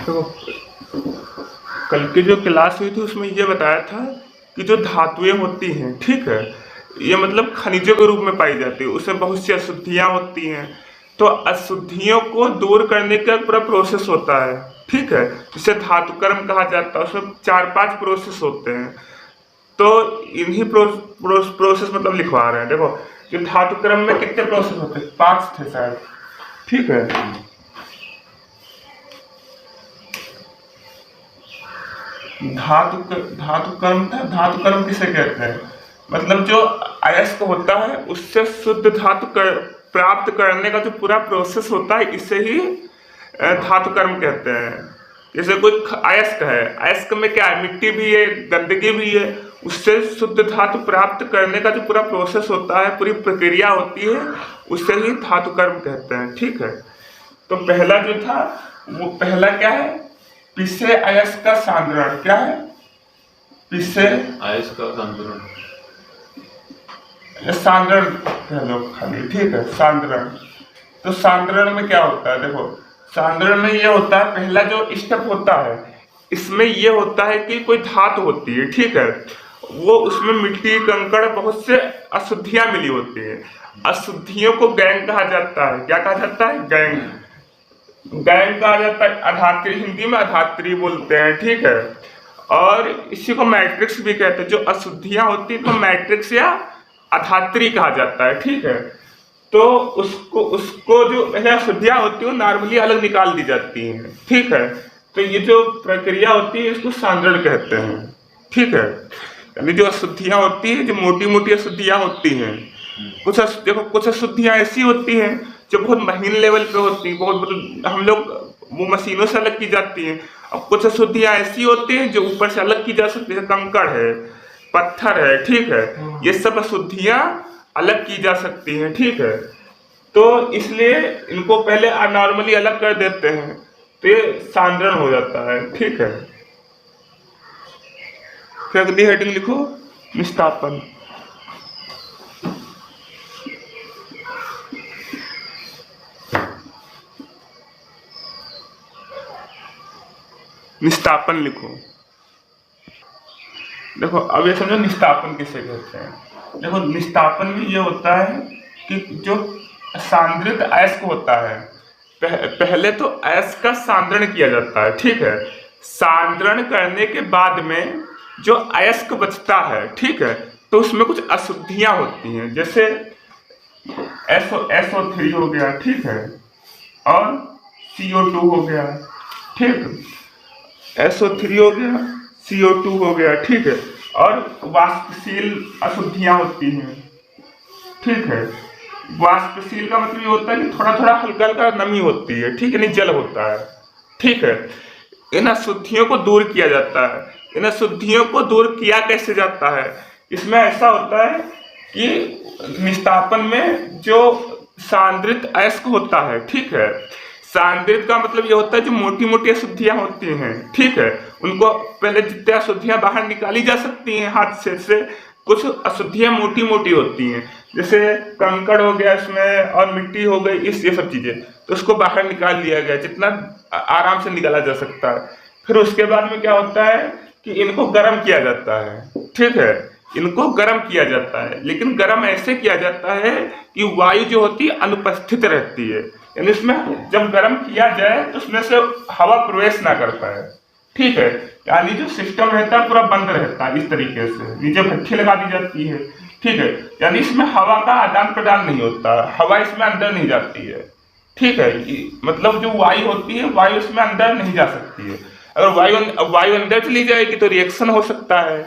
तो कल की जो क्लास हुई थी उसमें ये बताया था कि जो धातुएं होती हैं, ठीक है, ये मतलब खनिजों के रूप में पाई जाती है, उसमें बहुत सी अशुद्धियां होती हैं। तो अशुद्धियों को दूर करने का पूरा प्रोसेस होता है, ठीक है, जिसे धातुकर्म कहा जाता है। उसमें 4-5 प्रोसेस होते हैं। तो इन्हीं प्रोसेस मतलब लिखवा रहे हैं। देखो कि धातुकर्म में कितने प्रोसेस होते हैं, 5 थे शायद, ठीक है। धातुकर्म किसे कहते हैं, मतलब जो अयस्क होता है उससे शुद्ध प्राप्त करने का जो पूरा प्रोसेस होता है, इसे ही धातुकर्म कहते हैं। जैसे कोई अयस्क है, अयस्क में क्या है, मिट्टी भी है, गंदगी भी है, उससे शुद्ध धातु प्राप्त करने का जो पूरा प्रोसेस होता है, पूरी प्रक्रिया होती है, उसे ही धातुकर्म कहते हैं, ठीक है। तो पहला जो था वो पहला क्या है, पिसे अयस्क का सांद्रण। क्या है, पिसे अयस्क का सांद्रण, सांद्रण कह लो खाली, ठीक है, सांद्रण। तो सांद्रण में क्या होता है, देखो सांद्रण में ये होता है, पहला जो स्टेप होता है इसमें ये होता है कि कोई धातु होती है, ठीक है, वो उसमें मिट्टी, कंकड़, बहुत से अशुद्धियां मिली होती है। अशुद्धियों को गैंग कहा जाता है। क्या कहा जाता है, गैंग। गैंग कहा जाता है, अधात्री, हिंदी में अधात्री बोलते हैं, ठीक है। और इसी को मैट्रिक्स भी कहते हैं। जो अशुद्धियां होती है तो मैट्रिक्स या अधात्री कहा जाता है, ठीक है। तो उसको उसको जो अशुद्धियां होती है वो नॉर्मली अलग निकाल दी जाती हैं, ठीक है। तो ये जो प्रक्रिया होती है इसको सांद्रण कहते हैं, ठीक है। यानी जो अशुद्धियां होती है, जो मोटी मोटी अशुद्धियां होती हैं, देखो कुछ अशुद्धियां ऐसी होती हैं जो बहुत महीन लेवल पे होती हैं, बहुत मतलब हम लोग वो मशीनों से अलग की जाती हैं। अब कुछ अशुद्धियां ऐसी होती हैं जो ऊपर से अलग की जा सकती है, कंकड़ है, पत्थर है, ठीक है, ये सब अशुद्धियां अलग की जा सकती हैं, ठीक है। तो इसलिए इनको पहले नॉर्मली अलग कर देते हैं, तो ये सांद्रण हो जाता है, ठीक है। फिर अगली हेडिंग लिखो, निस्तापन। निस्तापन लिखो। देखो अब ये समझो निस्तापन किसे कहते हैं। देखो निस्तापन में ये होता है कि जो सांद्रित अयस्क होता है, पहले तो अयस्क का सांद्रण किया जाता है, ठीक है। सांद्रण करने के बाद में जो अयस्क बचता है, ठीक है, तो उसमें कुछ अशुद्धियां होती हैं, जैसे SO3 हो गया, ठीक है, और CO2 हो गया, ठीक, SO3 हो गया, CO2 हो गया, ठीक है, और वाष्पशील अशुद्धियां होती हैं, ठीक है। वाष्पशील का मतलब ये होता है कि थोड़ा थोड़ा हल्का हल्का नमी होती है, ठीक है, नहीं जल होता है, ठीक है। इन अशुद्धियों को दूर किया जाता है। इन अशुद्धियों को दूर किया कैसे जाता है, इसमें ऐसा होता है कि निस्तापन में जो सांद्रित अयस्क होता है, ठीक है, सांद्रित का मतलब ये होता है जो मोटी मोटी अशुद्धियां होती हैं, ठीक है, उनको पहले जितने अशुद्धियां बाहर निकाली जा सकती हैं हाथ से कुछ अशुद्धियां मोटी मोटी होती हैं, जैसे कंकड़ हो गया इसमें और मिट्टी हो गई, ये सब चीजें, तो उसको बाहर निकाल लिया गया जितना आराम से निकाला जा सकता है। फिर उसके बाद में क्या होता है कि इनको गर्म किया जाता है, ठीक है, इनको गर्म किया जाता है, लेकिन गर्म ऐसे किया जाता है कि वायु जो होती है अनुपस्थित रहती है, यानी इसमें जब गर्म किया जाए तो उसमें से हवा प्रवेश ना कर पाए, ठीक है, यानी जो सिस्टम रहता है पूरा बंद रहता है, इस तरीके से नीचे भट्ठी लगा दी जाती है, ठीक है, यानी इसमें हवा का आदान प्रदान नहीं होता, हवा इसमें अंदर नहीं जाती है, ठीक है, मतलब जो वायु होती है वायु इसमें अंदर नहीं जा सकती है। अगर वायु अंदर चली जाएगी तो रिएक्शन हो सकता है,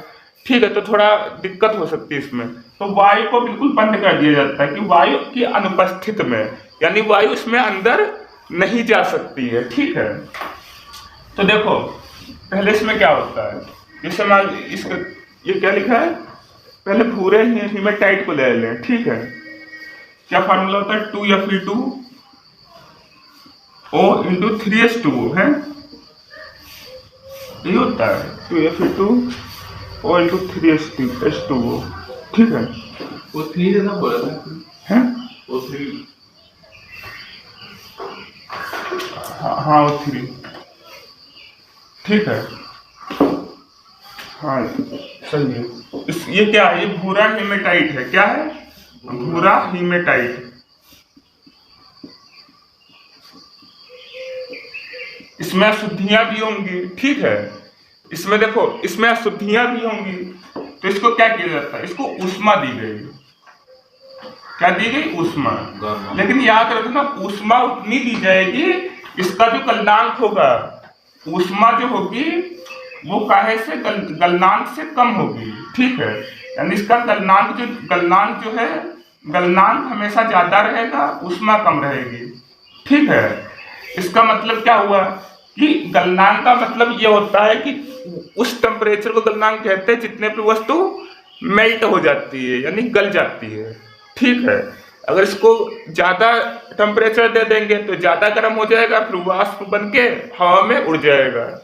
ठीक है, तो थोड़ा दिक्कत हो सकती है इसमें। तो वायु को बिल्कुल बंद कर दिया जाता है कि वायु की अनुपस्थित में, यानी वायु इसमें अंदर नहीं जा सकती है, ठीक है। तो देखो पहले इसमें क्या होता है, जैसे मान इसका ये क्या लिखा है, पहले पूरे हीमेटाइट को ले लें, ठीक है, क्या फार्मूला होता है 2Fe2O × 3H2O है, ये होता है 2Fe2O × 3H2O, ठीक है। वो 3 जैसा बोला था है, वो 3, हाँ वो 3, ठीक है। हाँ सही है। ये क्या है? ये भूरा हीमेटाइट है। क्या है? भूरा हीमेटाइट। इसमें अशुद्धियां भी होंगी, ठीक है। इसमें देखो, इसमें अशुद्धियां भी होंगी, तो इसको क्या किया जाता है? इसको ऊष्मा दी गई। क्या दी गई? ऊष्मा। लेकिन याद रखना, ऊष्मा उतनी दी जाएगी, इसका जो गलनांक होगा, ऊष्मा जो होगी वो काहे से गलनांक से कम होगी, ठीक है। यानी इसका गलनांक जो है, गलनांक हमेशा ज्यादा रहेगा, ऊष्मा कम रहेगी, ठीक है। इसका मतलब क्या हुआ कि गलनांक का मतलब ये होता है कि उस टेम्परेचर को गलनांक कहते हैं जितने पे वस्तु मेल्ट हो जाती है, यानी गल जाती है, ठीक है। अगर इसको ज्यादा टेम्परेचर दे देंगे तो ज्यादा गर्म हो जाएगा, फिर वाष्प बन के हवा में उड़ जाएगा।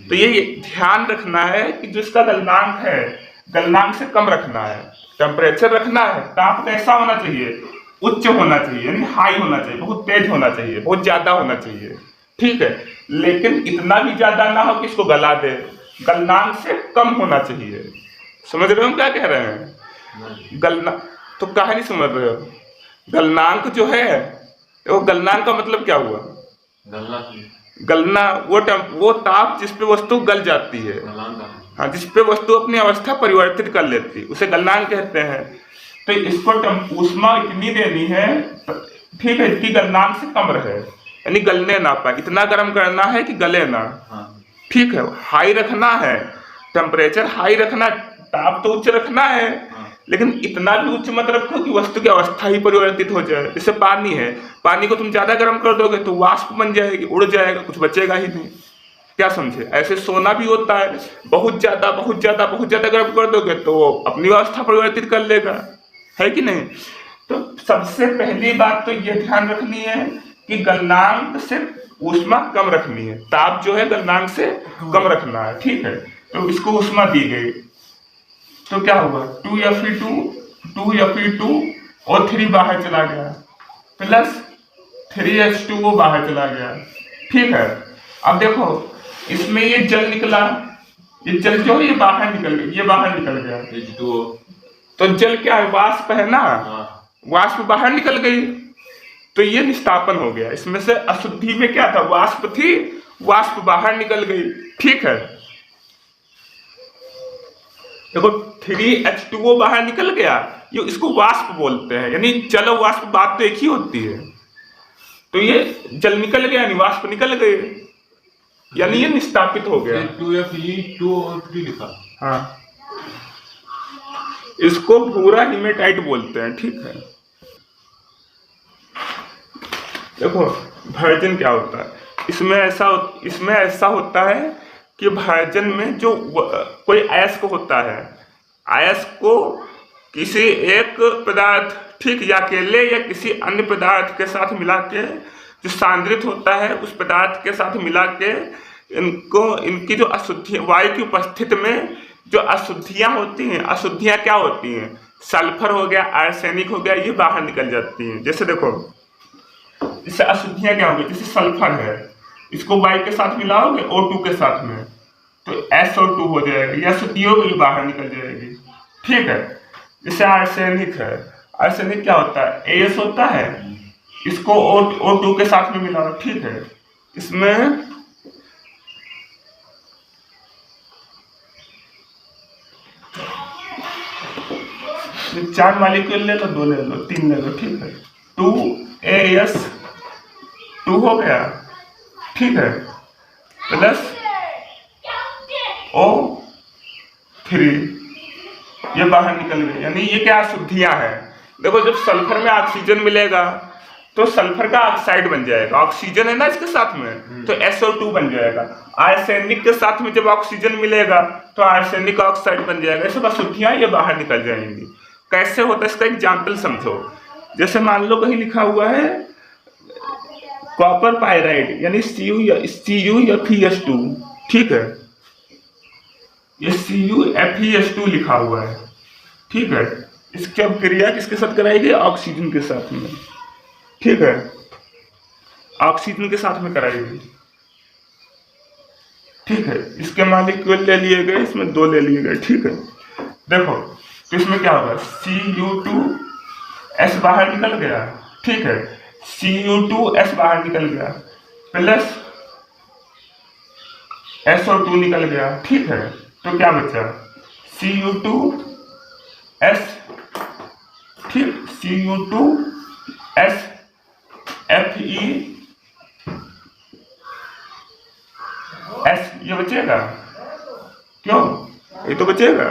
तो ये ध्यान रखना है कि जो इसका गलनांक है, गलनांक से कम रखना है, टेम्परेचर रखना है। ताप कैसा होना चाहिए? उच्च होना चाहिए, यानी हाई होना चाहिए, बहुत तेज होना चाहिए, बहुत ज्यादा होना चाहिए, ठीक है। लेकिन इतना भी ज्यादा ना हो कि इसको गला दे, गलनांक से कम होना चाहिए। समझ रहे हो क्या कह रहे हैं? गलना तो काहे नहीं समझ रहे हो? गलनांक जो है, वो गलनांक का मतलब क्या हुआ? गलना वो ताप जिस पे वस्तु गल जाती है, हाँ, जिस पे वस्तु अपनी अवस्था परिवर्तित कर लेती है, उसे गलनांक कहते हैं। तो इसको ऊष्मा इतनी देनी है, ठीक है, इसकी गलनांक से कम रहे, यानी गलने ना पाए, इतना गर्म करना है कि गले ना, ठीक है। हाई रखना है, टेम्परेचर हाई रखना, ताप तो उच्च रखना है, लेकिन इतना भी उच्च मत रखो कि वस्तु की अवस्था ही परिवर्तित हो जाए। जैसे पानी है, पानी को तुम ज्यादा गर्म कर दोगे तो वाष्प बन जाएगी, उड़ जाएगा, कुछ बचेगा ही नहीं। क्या समझे? ऐसे सोना भी होता है, बहुत ज्यादा गर्म कर दोगे तो वो अपनी अवस्था परिवर्तित कर लेगा, है कि नहीं। तो सबसे पहली बात तो ये ध्यान रखनी है कि गलनांक से ऊष्मा कम रखनी है, ताप जो है गलनांक से कम रखना है, ठीक है। तो इसको ऊष्मा दी गई, तो क्या हुआ? 2Fe2 और 3 बाहर चला गया, प्लस 3H2O बाहर चला गया, ठीक है। अब देखो, इसमें ये जल निकला, ये जल जो है ये बाहर निकल गया, ये बाहर निकल गया, H2O। तो जल क्या है? वाष्प है ना, वाष्प बाहर निकल गई, तो ये निस्तापन हो गया। इसमें से अशुद्धि में क्या था? वाष्प थी, वाष्प बाहर निकल गई, ठीक है। देखो 3H2O बाहर निकल गया, ये इसको वाष्प बोलते हैं, यानी जल और वाष्प बात तो एक ही होती है। तो ये जल निकल गया, यानी वाष्प निकल गए, यानी ये निस्तापित हो गया। 2Fe2 और 3 लिखा, हाँ, इसको भूरा हीमेटाइट बोलते हैं, ठीक है। देखो भर्जन क्या होता है, इसमें ऐसा होता है कि भर्जन में जो कोई अयस्क होता है, अयस्क को किसी एक पदार्थ, ठीक, या अकेले या किसी अन्य पदार्थ के साथ मिला के जो सांद्रित होता है, उस पदार्थ के साथ मिला के इनकी जो अशुद्धि, वायु की उपस्थिति में जो अशुद्धियां होती हैं, अशुद्धियां क्या होती हैं? सल्फर हो गया, आर्सेनिक हो गया, ये बाहर निकल जाती हैं। जैसे देखो, इससे अशुद्धियां क्या होगी? जैसे सल्फर है, इसको वायु के साथ मिलाओगे O2 के साथ में, तो SO2 हो जाएगा, ये अशुद्धियों की बाहर निकल जाएगी, ठीक है। जैसे आर्सेनिक है, आर्सेनिक क्या होता है? AS होता है, इसको O2 के साथ में मिलाओ, ठीक है। इसमें चार मॉलिक्यूल ले लो, 2 ले लो, 3 ले लो, ठीक है। 2AS2 हो गया, ठीक है, प्लस O3, ये बाहर निकल गए, यानी ये क्या अशुद्धियां हैं। देखो, जब सल्फर में ऑक्सीजन मिलेगा तो सल्फर का ऑक्साइड बन जाएगा, ऑक्सीजन है ना इसके साथ में, तो SO2 बन जाएगा। आर्सेनिक के साथ में जब ऑक्सीजन मिलेगा तो आर्सेनिक ऑक्साइड बन जाएगा। ये सब अशुद्धियां ये बाहर निकल जाएंगी। कैसे होता है इसका एग्जाम्पल समझो। जैसे मान लो कहीं लिखा हुआ है कॉपर पायराइड, यानी CuFeS2, ठीक है, ये CuFeS2 लिखा हुआ है, ठीक है। इसकी अब क्रिया किसके साथ कराएगी? ऑक्सीजन के साथ में, ठीक है, ऑक्सीजन के साथ में कराएगी। ठीक है। इसके मालिक्यूल ले लिए गए, इसमें 2 ले लिए गए, ठीक है। देखो तो इसमें क्या होगा, Cu2S बाहर निकल गया, ठीक है, Cu2S बाहर निकल गया प्लस SO2 निकल गया, ठीक है। तो क्या बचा Cu2S, ठीक, Cu2S FeS ये बचेगा, क्यों, ये तो बचेगा।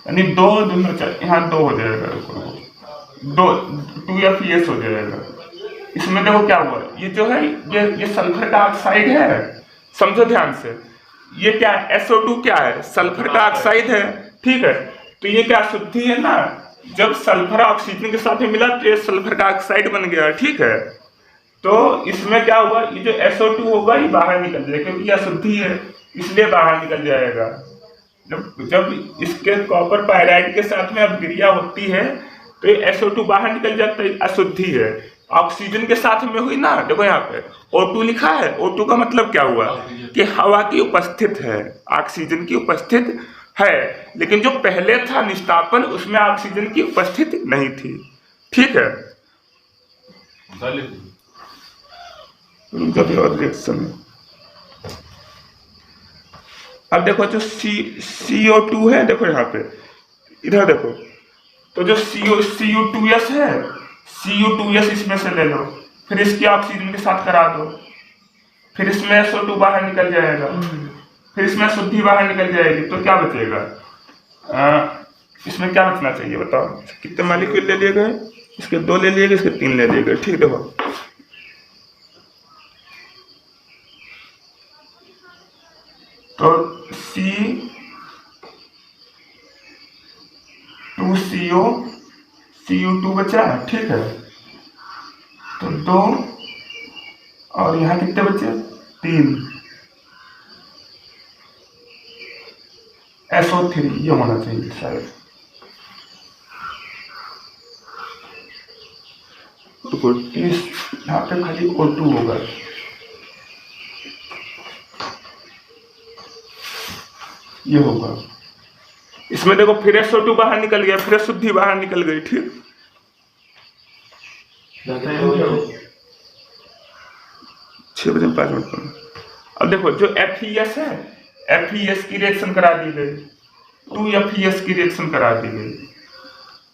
यानी 2 दूना यहाँ 2 हो जाएगा, 2FeS हो जाएगा। इसमें देखो क्या हुआ, ये जो है ये सल्फर का ऑक्साइड है, समझो ध्यान से, ये क्या है, SO2 क्या है, सल्फर का ऑक्साइड है, ठीक है। तो ये क्या शुद्धि है ना, जब सल्फर ऑक्सीजन के साथ में मिला तो ये सल्फर का ऑक्साइड बन गया, ठीक है। तो इसमें क्या हुआ, ये जो SO2 होगा ये बाहर निकल जाएगा, क्योंकि ये अशुद्धि है इसलिए बाहर निकल जाएगा। जब इसके कॉपर पायराइड के साथ में अभिक्रिया होती है तो ये SO2 बाहर निकल जाता है, अशुद्धि है। ऑक्सीजन के साथ में हुई ना, देखो यहाँ पे O2 लिखा है, O2 का मतलब क्या हुआ कि हवा की उपस्थित है, ऑक्सीजन की उपस्थित है, लेकिन जो पहले था निष्ठापन उसमें ऑक्सीजन की उपस्थिति नहीं थी, ठीक है। रिएक्शन अब देखो जो CO2 है, देखो यहाँ पे इधर देखो, तो जो Cu2S है, Cu2S इसमें से ले लो, फिर इसकी ऑक्सीजन के साथ करा दो, फिर इसमें SO2 बाहर निकल जाएगा, फिर इसमें शुद्धि बाहर निकल जाएगी, तो क्या बचेगा, इसमें क्या बचना चाहिए बताओ, कितने मालिक्यूल ले लिए गए, इसके 2 ले लिए गए, इसके 3 ले लिए गए, ठीक। देखो तो C2CO Cu2 बचा, ठीक है। तो 2 और यहाँ कितने बचे, 3, SO3 ये होना चाहिए शायद। तो यहाँ पे खाली O2 होगा, ये होगा। इसमें देखो फिर SO2 बाहर निकल गया, फिर शुद्धि बाहर निकल गई, ठीक। 6:05 पर। अब देखो जो FeS है, FeS की रिएक्शन करा दी गई, 2FeS की रिएक्शन करा दी गई,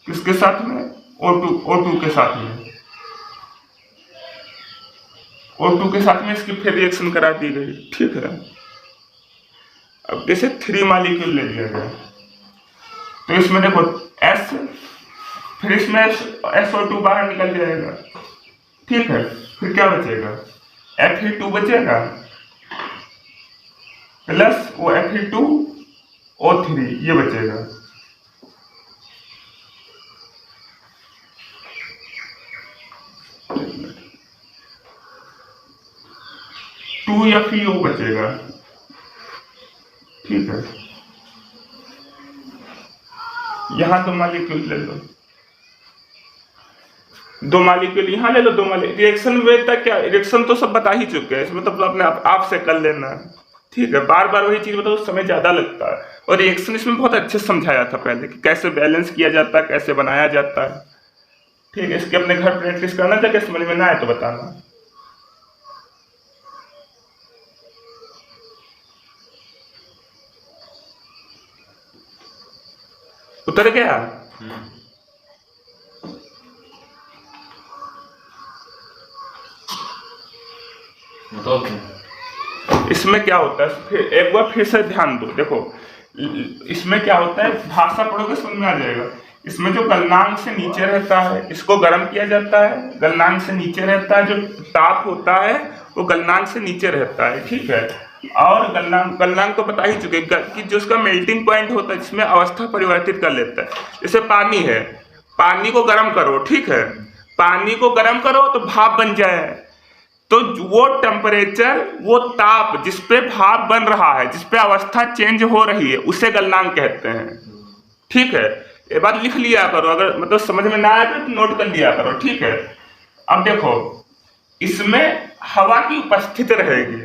किसके साथ में, O2 के साथ में, O2 के साथ में इसकी फिर रिएक्शन करा दी गई, ठीक है। अब जैसे 3 मालिक्यूल ले लिया गया, तो इसमें देखो S, फिर इसमें SO2 बाहर निकल जाएगा, ठीक है। फिर क्या बचेगा, Fe2 बचेगा प्लस वो Fe2O3 ये बचेगा, टू FeO बचेगा, ठीक है। यहाँ 2 मालिक्यूल ले लो, 2 मालिक्यूल यहाँ ले लो, 2 मालिक्यूल। रिएक्शन में तक क्या, रिएक्शन तो सब बता ही चुके हैं, इसमें तो अपने आप से कर लेना, ठीक है। बार बार वही चीज बताओ, समय ज्यादा लगता है। और रिएक्शन इसमें बहुत अच्छे से समझाया था पहले कि कैसे बैलेंस किया जाता है, कैसे बनाया जाता है, ठीक है। इसके अपने घर प्रैक्टिस करना, चाहे समझ में ना आए तो बताना। उतर गया, इसमें क्या होता है, फिर एक बार फिर से ध्यान दो। देखो इसमें क्या होता है, भाषा पढ़ोगे समझ में आ जाएगा। इसमें जो गलनांक से नीचे रहता है इसको गर्म किया जाता है, गलनांक से नीचे रहता है, जो ताप होता है वो गलनांक से नीचे रहता है, ठीक है। और गलनांक तो बता ही चुके कि जो उसका मेल्टिंग पॉइंट होता है जिसमें अवस्था परिवर्तित कर लेता है। जैसे पानी है, पानी को गर्म करो, ठीक है, पानी को गर्म करो तो भाप बन जाए, तो वो टेम्परेचर, वो ताप जिसपे भाप बन रहा है, जिसपे अवस्था चेंज हो रही है, उसे गलनांक कहते हैं, ठीक है। ये बात लिख लिया करो, अगर मतलब समझ में ना आए तो नोट कर लिया करो, ठीक है। अब देखो इसमें हवा की उपस्थिति रहेगी,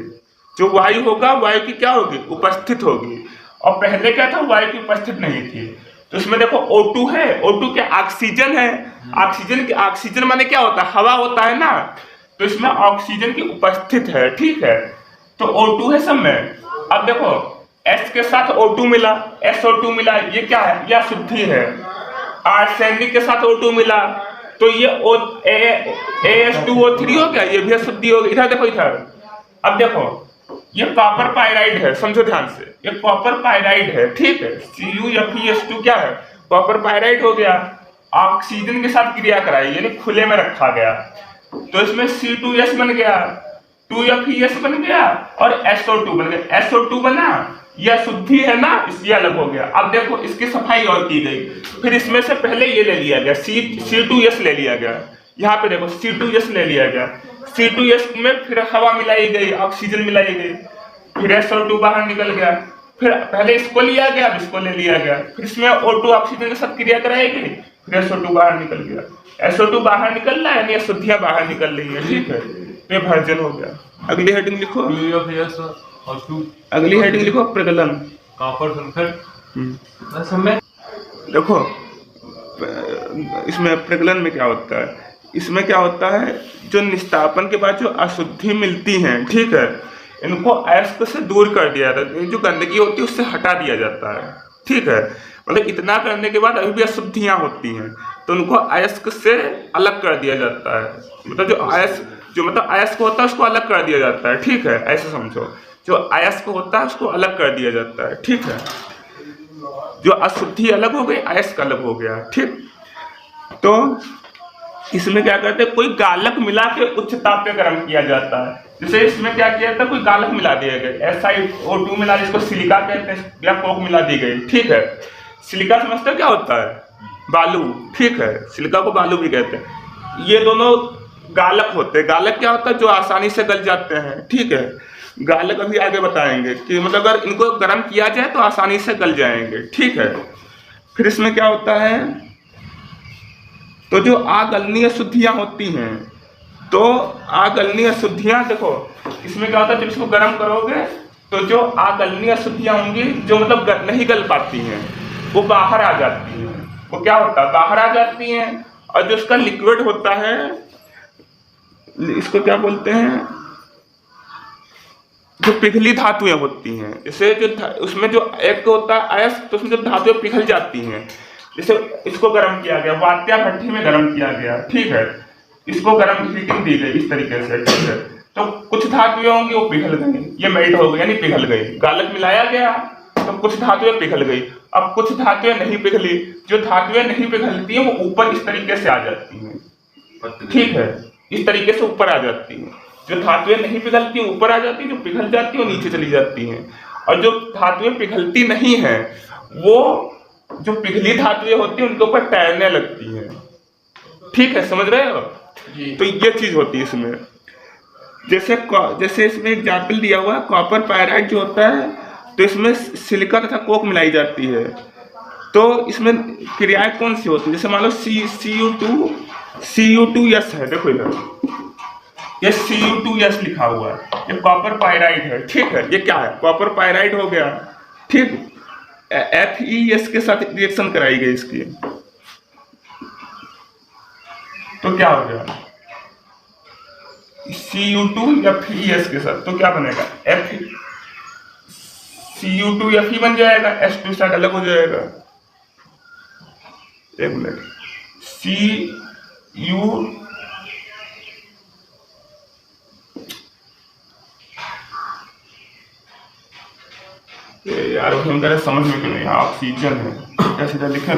जो वायु होगा वायु की क्या होगी, उपस्थित होगी। और पहले क्या था, वायु की उपस्थित नहीं थी। तो इसमें देखो O2 है, O2 क्या ऑक्सीजन है, ऑक्सीजन माने क्या होता है, हवा होता है ना, तो इसमें ऑक्सीजन की उपस्थित है, ठीक है। तो O2 है सब में। अब देखो S के साथ O2 मिला, SO2 मिला, ये क्या है, यह अशुद्धि है। आर्सेनिक के साथ O2 मिला तो ये AS2O3 हो गया, ये भी अशुद्धि हो गई। इधर देखो इधर, अब देखो ये कॉपर पायराइड है, समझो ध्यान से, ये कॉपर पायराइड है, ठीक है। CuFeS2 क्या है, कॉपर पायराइड हो गया, ऑक्सीजन के साथ क्रिया कराई यानी खुले में रखा गया, तो इसमें C2S बन गया, 2FeS बन गया और SO2 बन गया। SO2 बना, यह शुद्धि है ना, इसलिए अलग हो गया। अब देखो इसकी सफाई और की गई, फिर इसमें से पहले ये ले लिया गया, C2S ले लिया गया, यहाँ पे देखो C2S ले लिया गया, C2S में फिर हवा मिलाई गई, ऑक्सीजन मिलाई गई, फिर SO2 बाहर निकल गया, फिर पहले इसको लिया गया, अब इसको ले लिया गया, फिर इसमें O2 ऑक्सीजन के साथ क्रिया कराई गई, फिर SO2 बाहर निकल गया। SO2 बाहर निकल रहा है यानी अशुद्धियां बाहर निकल रही है, ठीक है, ये भर्जन हो गया। अगली हेडिंग लिखो, अगली हेडिंग लिखो प्रगलन, कॉपर सल्फेट। समय देखो इसमें प्रगलन में क्या होता है, इसमें क्या होता है, जो निस्तापन के बाद जो अशुद्धि मिलती हैं, ठीक है, इनको अयस्क से दूर कर दिया जाता है, जो गंदगी होती है उससे हटा दिया जाता है, ठीक है। मतलब इतना करने के बाद अभी भी अशुद्धियां होती हैं तो उनको अयस्क से अलग कर दिया जाता है, मतलब जो अयस्क होता है उसको अलग कर दिया जाता है, ठीक है, ऐसे समझो, जो अयस्क होता है उसको अलग कर दिया जाता है, ठीक है। जो अशुद्धि अलग हो गई, अयस्क अलग हो गया, ठीक। तो इसमें क्या करते हैं, कोई गालक मिला के उच्च ताप पे गर्म किया जाता है। जैसे इसमें क्या किया जाता है, कोई गालक मिला दिया गया, SiO2 मिला, जिसको सिलिका कहते हैं, या कोक मिला दी गई, ठीक है। सिलिका समझते हो क्या होता है, बालू, ठीक है, सिलिका को बालू भी कहते हैं। ये दोनों गालक होते हैं। गालक क्या होता है, जो आसानी से गल जाते हैं, ठीक है। गालक अभी आगे बताएंगे कि मतलब अगर इनको गर्म किया जाए तो आसानी से गल जाएंगे, ठीक है। फिर इसमें क्या होता है, तो जो आगलनीय शुद्धियां होती हैं, तो आगलनीय शुद्धियां देखो इसमें क्या होता है, जब इसको गर्म करोगे तो जो आगलनीय शुद्धियां होंगी, जो मतलब नहीं गल पाती हैं, वो बाहर आ जाती हैं। वो क्या होता है, बाहर आ जाती हैं। और जो इसका लिक्विड होता है, इसको क्या बोलते हैं, जो पिघली धातुएं होती हैं, जैसे जो उसमें जो एक होता है अयस्क, तो उसमें जो धातुएं पिघल जाती हैं, जैसे इसको गर्म किया गया, वात्या भट्ठी में गर्म किया गया, ठीक है, इसको गर्म हीटिंग दी गई इस तरीके से, ठीक है। तो कुछ धातुएं होंगी वो पिघल गई, ये मेल्ट हो गई यानी पिघल गई, गालक मिलाया गया तो कुछ धातुएं पिघल गई। अब कुछ धातुएं नहीं पिघली, जो धातुएं नहीं पिघलती हैं वो ऊपर इस तरीके से आ जाती हैं, ठीक है, इस तरीके से ऊपर आ जाती हैं। जो धातुएं नहीं पिघलती हैं ऊपर आ जाती हैं, जो पिघल जाती हैं वो नीचे चली जाती हैं। और जो धातुएं पिघलती नहीं हैं, वो जो पिघली धातुएं होती हैं उनके ऊपर तैरने लगती हैं, ठीक है, समझ रहे हो जी। तो ये चीज होती है इसमें। जैसे इसमें एग्जाम्पल दिया हुआ है, कॉपर पायराइड जो होता है, तो इसमें सिलिका तथा कोक मिलाई जाती है। तो इसमें क्रियाएं कौन सी होती है, जैसे मान लो CU2S है, देखो इधर ये CU2S लिखा हुआ है, ये कॉपर पायराइड है, ठीक है। ये क्या है, कॉपर पायराइड हो गया, ठीक। FeS के साथ रिएक्शन कराई गई इसकी, तो क्या हो गया, CU2FeS के साथ, तो क्या बनेगा, CU2Fe बन जाएगा, H2 साइड अलग हो जाएगा। एक मिनट, यार हम समझ में क्यों नहीं, ऑक्सीजन है, कैसे लिखे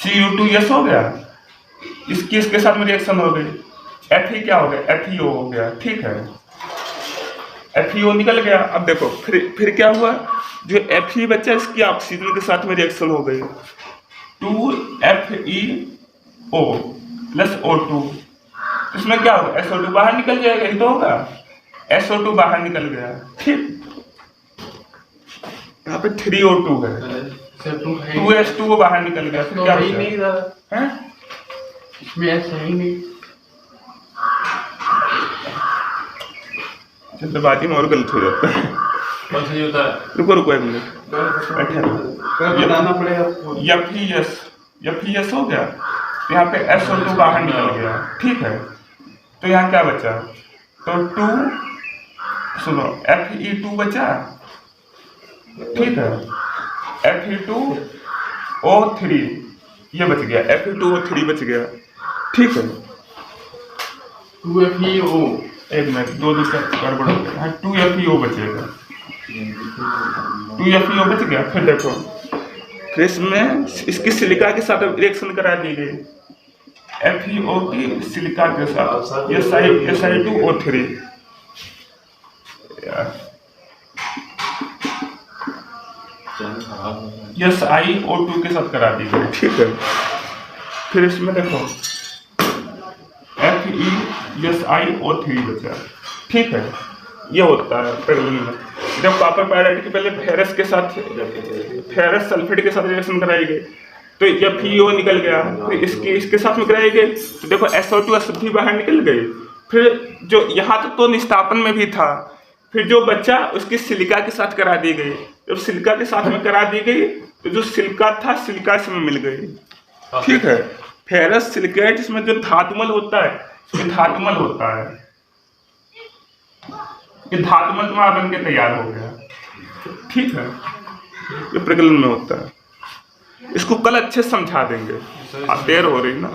CU2S हो गया, इसके साथ में रिएक्शन हो गई, Fe क्या हो गया, FeO हो गया, ठीक है, FeO निकल गया। अब देखो फिर क्या हुआ, जो Fe बचा इसकी ऑक्सीजन के साथ में रिएक्शन हो गई, 2FeO प्लस O2, इसमें क्या होगा, SO2 बाहर निकल जाएगा, ये तो होगा, SO2 बाहर निकल गया, ठीक। यहाँ पे 3O2 है, 2S2 वो बाहर निकल गया, फिर क्या नहीं है, इसमें ऐसा ही नहीं, जल्दबाजी में और गलत हो जाता है। कौन सा ये होता है? रुको रुको एक मिनट, बैठे रहो। बताना पड़ेगा। एफ ई एस हो गया, तो यहाँ पे SO2 बाहर निकल गया, ठीक है। तो यहाँ क्या बचा? तो 2, सुनो, Fe2 बचा, ठीक है। Fe2O3 ये बच गया, Fe2O3 बच गया, ठीक है। 2FeO। एक मिनट, दो का गड़बड़ हो गया, 2FeO बचेगा, 2FeO बच गया। फिर देखो, फिर इसमें इसकी सिलिका के साथ रिएक्शन करा दी गई, FeO की सिलिका के साथ Si2O3 SiO2 के साथ करा दी गई, ठीक है। फिर इसमें देखो FeSiO3 बचा, ठीक है। ये होता है प्रगलन में। जब कॉपर पायराइड के पहले फेरस के साथ, फेरस सल्फेट के साथ रिएक्शन कराई गई, तो FeO निकल गया, फिर इसके साथ में कराई गई, तो देखो SO2 अशुद्धि बाहर निकल गई। फिर जो यहाँ तक तो निस्तापन में भी था, फिर जो बच्चा उसकी सिलिका के साथ करा दी गई। जब सिलिका के साथ में करा दी गई, तो जो सिलिका था, सिलिका इसमें मिल गई, ठीक है। फेरस सिलिकेट, इसमें जो धातुमल होता है, ये धातुमल होता है, ये धातुमल तुम्हारा बन के तैयार हो गया, ठीक है। ये प्रगलन में होता है। इसको कल अच्छे से समझा देंगे, देर हो रही ना।